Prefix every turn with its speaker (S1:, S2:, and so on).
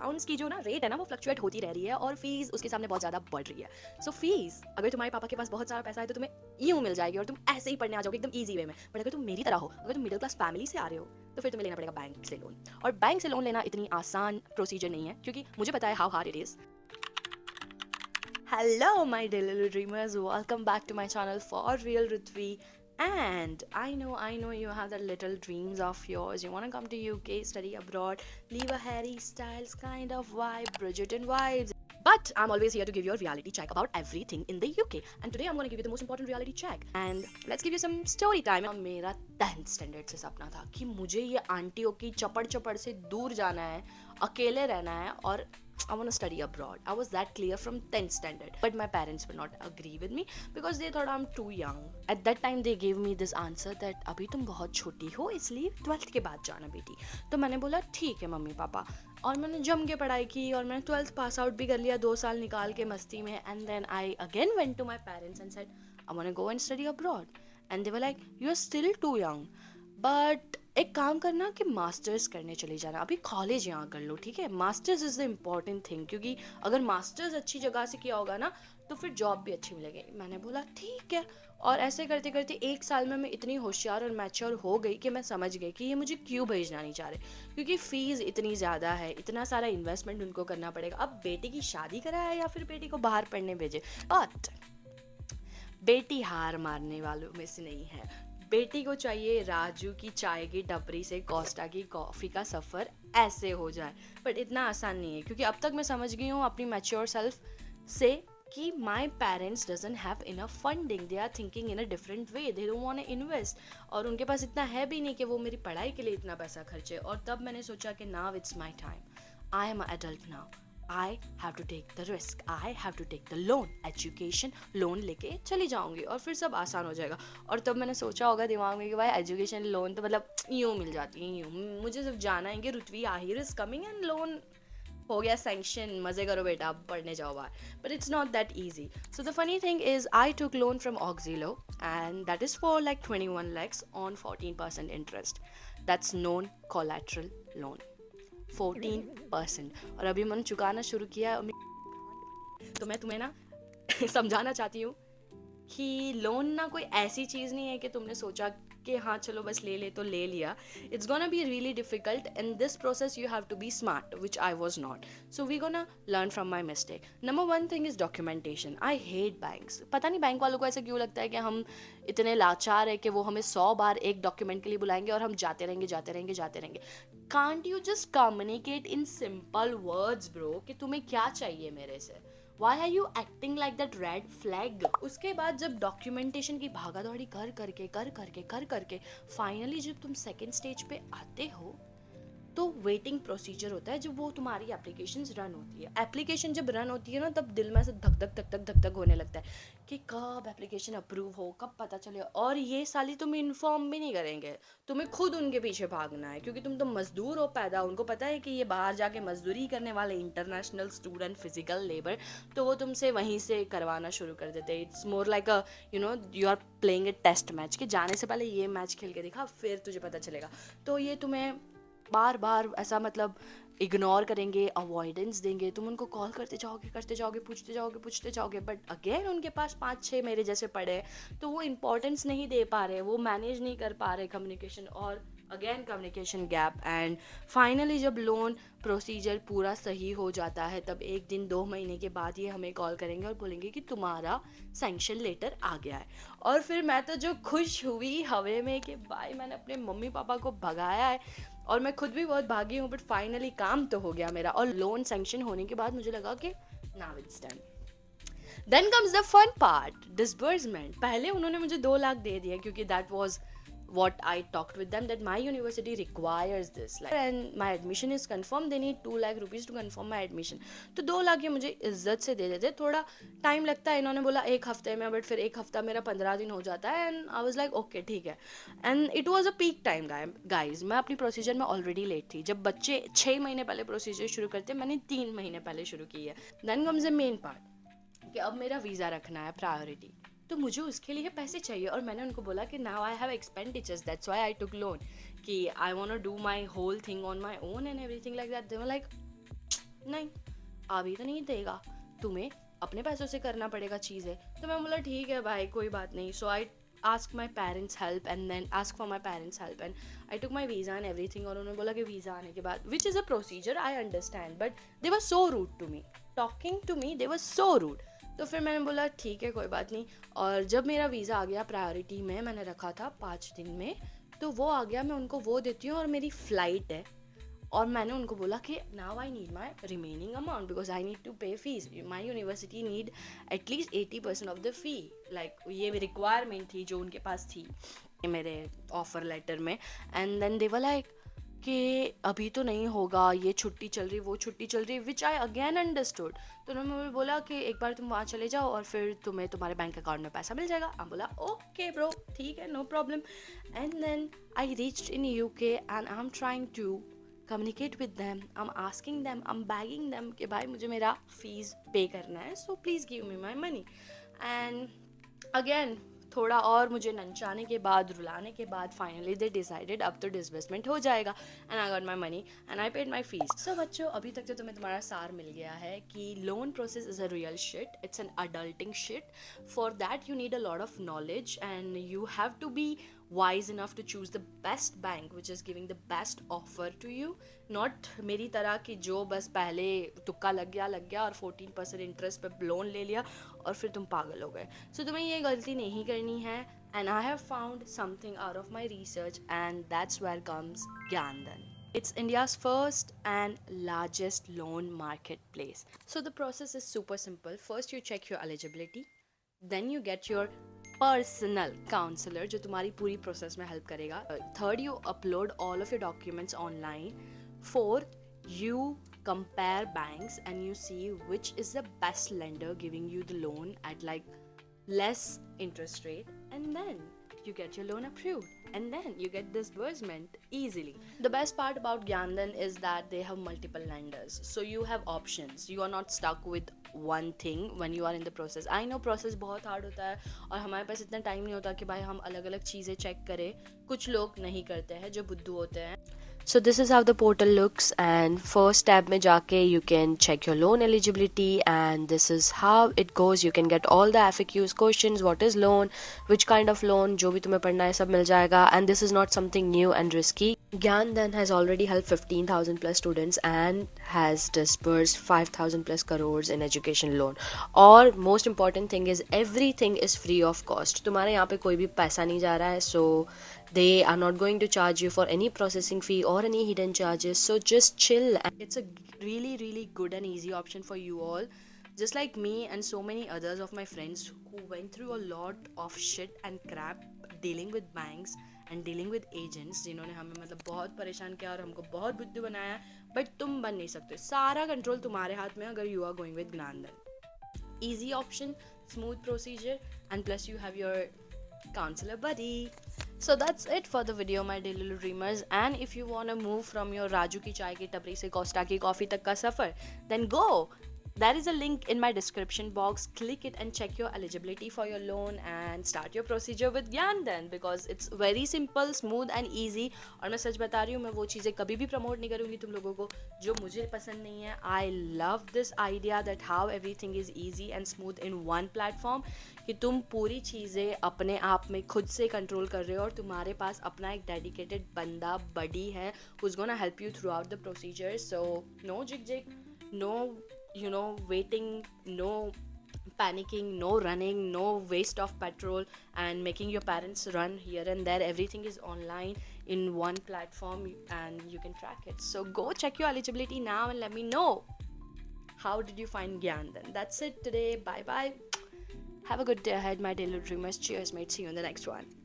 S1: Accounts की जो ना रेट है ना वो फ्लक्चुएट होती रह रही है और फीस उसके सामने बहुत ज़्यादा बढ़ रही है. सो फीस अगर तुम्हारे पापा के पास बहुत सारा पैसा है तो तुम्हें यूँ मिल जाएगी और तुम ऐसे ही पढ़ने आ जाओगे एकदम ईजी वे में. बट अगर तुम मेरी तरह हो, अगर तुम मिडिल क्लास फैमिली से आ रहे हो तो फिर तुम्हें लेना पड़ेगा बैंक से लोन. और बैंक से लोन लेना इतनी आसान प्रोसीजर नहीं है क्योंकि मुझे पता है how hard it is. Hello, my dear little dreamers. Welcome back to my channel for real Ritvi. And I know you have that little dreams of yours. You want to come to UK, study abroad, live a Harry Styles kind of vibe, Bridgerton vibes. But I'm always here to give you a reality check about everything in the UK. And today I'm going to give you the most important reality check. And let's give you some story time. मेरा 10th standard से सपना था कि मुझे ये आंटियों की चपड़ चपड़ से दूर जाना है, अकेले रहना है और I want to study abroad. I was that clear from 10th standard. But my parents would not agree with me because they thought I'm too young. At that time they gave me this answer that अभी तुम बहुत छोटी हो इसलिए 12th के बाद जाना बेटी. तो मैंने बोला ठीक है मम्मी पापा. और मैंने जम के पढ़ाई की और मैंने 12th पास आउट भी कर लिया 2 साल निकाल के मस्ती में. And then I again went to my parents and said I want to go and study abroad. And they were like you are still too young. But एक काम करना कि मास्टर्स करने चले जाना, अभी कॉलेज यहाँ कर लो, ठीक है. Masters is the important thing क्योंकि अगर मास्टर्स अच्छी जगह से किया होगा ना तो फिर जॉब भी अच्छी मिलेगी. मैंने बोला ठीक है. और ऐसे करते करते 1 साल में मैं इतनी होशियार और मैच्योर हो गई कि मैं समझ गई कि ये मुझे क्यों भेजना नहीं चाह रहे क्योंकि फ़ीस इतनी ज़्यादा है, इतना सारा इन्वेस्टमेंट उनको करना पड़ेगा. अब बेटी की शादी कराया या फिर बेटी को बाहर पढ़ने भेजे. बट बेटी हार मारने वालों में से नहीं है. बेटी को चाहिए राजू की चाय की टपरी से कोस्टा की कॉफ़ी का सफ़र ऐसे हो जाए. बट इतना आसान नहीं है क्योंकि अब तक मैं समझ गई हूँ अपनी मैच्योर सेल्फ से कि my parents doesn't have enough funding. They are thinking in a different way. They don't want to invest और उनके पास इतना है भी नहीं कि वो मेरी पढ़ाई के लिए इतना पैसा खर्चे. और तब मैंने सोचा कि now it's my time. I am adult now. I have to take the risk. I have to take the loan. Education loan लेके चली जाऊंगी और फिर सब आसान हो जाएगा. और तब मैंने सोचा होगा दिमाग में कि भाई एजुकेशन लोन तो मतलब यूँ मिल जाती है यूँ. मुझे सिर्फ जाना है कि Rutvi Ahir is coming and loan हो गया सैंक्शन. मज़े करो बेटा, पढ़ने जाओ बाहर. But it's not that easy. So the funny thing is I took loan from Auxilo and that is for like 21 lakhs on 14% interest. That's known collateral loan. 14%. और अभी मैंने चुकाना शुरू किया. तो मैं तुम्हें ना समझाना चाहती हूँ कि लोन ना कोई ऐसी चीज़ नहीं है कि तुमने सोचा कि हाँ चलो बस ले ले तो ले लिया. It's gonna be really difficult. In this process you have to be smart which I was not. So we gonna learn from my mistake. Number 1 thing is documentation. I hate banks. पता नहीं bank वालों को ऐसा क्यों लगता है कि हम इतने लाचार है कि वो हमें 100 बार एक डॉक्यूमेंट के लिए बुलाएंगे और हम जाते रहेंगे. Can't you just communicate in simple words bro कि तुम्हें क्या चाहिए मेरे से. Why are you acting like that red flag? उसके बाद जब डॉक्यूमेंटेशन की भागा दौड़ी कर करके फाइनली जब तुम सेकेंड स्टेज पे आते हो तो वेटिंग प्रोसीजर होता है जब वो तुम्हारी एप्लीकेशन रन होती है. एप्लीकेशन जब रन होती है ना तब दिल में से धक धक होने लगता है कि कब एप्लीकेशन अप्रूव हो, कब पता चले. और ये साली तुम्हें इन्फॉर्म भी नहीं करेंगे. तुम्हें खुद उनके पीछे भागना है क्योंकि तुम तो मजदूर हो पैदा. उनको पता है कि ये बाहर जाके मजदूरी करने वाले इंटरनेशनल स्टूडेंट फिजिकल लेबर, तो वो तुमसे वहीं से करवाना शुरू कर देते हैं. It's more like a you are playing a test match कि जाने से पहले ये मैच खेल के दिखा फिर तुझे पता चलेगा. तो ये तुम्हें बार बार ऐसा मतलब इग्नोर करेंगे, अवॉइडेंस देंगे. तुम उनको कॉल करते जाओगे पूछते जाओगे. बट अगेन उनके पास 5-6 मेरे जैसे पड़े तो वो इम्पोर्टेंस नहीं दे पा रहे, वो मैनेज नहीं कर पा रहे कम्युनिकेशन. और again communication gap. And finally जब लोन प्रोसीजर पूरा सही हो जाता है तब 1 दिन 2 महीने के बाद ये हमें कॉल करेंगे और बोलेंगे कि तुम्हारा सैंक्शन लेटर आ गया है. और फिर मैं तो जो खुश हुई हवे में कि भाई मैंने अपने मम्मी पापा को भगाया है और मैं खुद भी बहुत भागी हूँ. बट फाइनली काम तो हो गया मेरा. और लोन सैंक्शन होने के बाद मुझे लगा कि now it's done. Then comes the fun part, disbursement. पहले उन्होंने मुझे 2 लाख दे दिया क्योंकि that was what I talked with them that my university requires this like, and my admission is confirmed. They need 2 lakh rupees to confirm my admission. तो 2 लाख ये मुझे इज्जत से दे देते. थोड़ा टाइम लगता है, इन्होंने बोला 1 हफ्ते में, बट फिर 1 हफ्ता मेरा 15 दिन हो जाता है. And I was like okay ठीक है. And it was a peak time guys. मैं अपनी प्रोसीजर में ऑलरेडी लेट थी. जब बच्चे 6 महीने पहले प्रोसीजर शुरू करते मैंने 3 महीने पहले शुरू की है. Then comes the main part कि अब मेरा वीज़ा रखना है प्रायोरिटी. तो मुझे उसके लिए पैसे चाहिए और मैंने उनको बोला कि now I have expenditures that's why I took loan कि I want to do my whole thing on my own and everything like that. They were like नहीं, अभी तो नहीं देगा, तुम्हें अपने पैसों से करना पड़ेगा चीज़ें। तो मैं बोला ठीक है भाई, कोई बात नहीं। सो आई ask my parents help and then ask for my parents help and I took my visa and everything। और उन्होंने बोला कि वीज़ा आने के बाद, which is a procedure I understand, but they were so rude to me, talking to me they were so rude। तो फिर मैंने बोला ठीक है कोई बात नहीं। और जब मेरा वीज़ा आ गया प्रायोरिटी में, मैंने रखा था 5 दिन में, तो वो आ गया, मैं उनको वो देती हूँ और मेरी फ़्लाइट है। और मैंने उनको बोला कि now I need my remaining amount because I need to pay fees, my university need at least 80% of the fee, like ये रिक्वायरमेंट थी जो उनके पास थी मेरे ऑफ़र लेटर में। And then they were like कि अभी तो नहीं होगा, ये छुट्टी चल रही, वो छुट्टी चल रही, विच आई अगेन अंडरस्टूड। तो उन्होंने मुझे बोला कि एक बार तुम वहाँ चले जाओ और फिर तुम्हें तुम्हारे बैंक अकाउंट में पैसा मिल जाएगा। मैं बोला ओके ब्रो, ठीक है, no problem. And then I reached in UK and I am trying to communicate with them, I'm asking them, I'm begging them कि भाई मुझे मेरा फीस पे करना है, so please give me my money। and again थोड़ा और मुझे नंचाने के बाद, रुलाने के बाद, फाइनली दे डिसाइडेड अब तो डिसबर्समेंट हो जाएगा and I got my money and I paid my fees. So बच्चों, अभी तक तो तुम्हें तुम्हारा सार मिल गया है कि loan process is a real shit, it's an adulting shit. For that you need a lot of knowledge and you have to be wise enough to choose the best bank which is giving the best offer to you, not मेरी तरह कि जो बस पहले तुक्का लग गया और 14% इंटरेस्ट पे लोन ले लिया और फिर तुम पागल हो गए। सो तुम्हें ये गलती नहीं करनी है and I have found something out of my research and that's where comes Gyandan। It's India's first and largest loan marketplace। So the process is super simple। First you check your eligibility, then you get your personal counsellor जो तुम्हारी पूरी process में help करेगा। Third, you upload all of your documents online. Fourth, you compare banks and you see which is the best lender giving you the loan at like less interest rate, and then you get your loan approved and then you get disbursement easily। The best part about Gyandan is that they have multiple lenders, so you have options, you are not stuck with one thing when you are in the process। I know process बहुत hard होता है और हमारे पास इतना time नहीं होता कि भाई हम अलग अलग चीज़ें चेक करें, कुछ लोग नहीं करते हैं जो बुद्धू होते हैं। So this is how the portal looks, and first tab में जाके you can check your loan eligibility and this is how it goes। You can get all the FAQs, questions, what is loan, which kind of loan, जो भी तुम्हें पढ़ना है सब मिल जाएगा। And this is not something new and risky। Gyandan has already helped 15,000 plus students and has disbursed 5,000 plus crores in education loan। और most important thing is everything is free of cost। तुम्हारे यहाँ पे कोई भी पैसा नहीं जा रहा है, so they are not going to charge you for any processing fee or any hidden charges, so just chill। And it's a really really good and easy option for you all, just like me and so many others of my friends who went through a lot of shit and crap dealing with banks and dealing with agents, जिन्होंने हमें मतलब बहुत परेशान किया और हमको बहुत बुद्धू बनाया। बट तुम बन नहीं सकते, सारा कंट्रोल तुम्हारे हाथ में अगर you are going with Gyandan। Easy option, smooth procedure, and plus you have your counselor buddy। So that's it for the video my dear little dreamers, and if you want to move from your Raju की चाय की टपरी से Costa की coffee तक का सफ़र, then go। There is a link in my description box, click it and check your eligibility for your loan and start your procedure with Gyandan because it's very simple, smooth and easy। और मैं सच बता रही हूँ, मैं वो चीज़ें कभी भी प्रमोट नहीं करूँगी तुम लोगों को जो मुझे पसंद नहीं है। I love this idea that how everything is easy and smooth in one platform, कि तुम पूरी चीज़ें अपने आप में खुद से कंट्रोल कर रहे हो और तुम्हारे पास अपना एक डेडिकेटेड बंदा बडी है who's gonna help you throughout the procedure। So no jig, no waiting, no panicking, no running, no waste of petrol and making your parents run here and there। Everything is online in one platform and you can track it। So go check your eligibility now and let me know how did you find Gyandan। That's it today, bye bye, have a good day ahead my dear little dreamers, cheers mate, see you in the next one।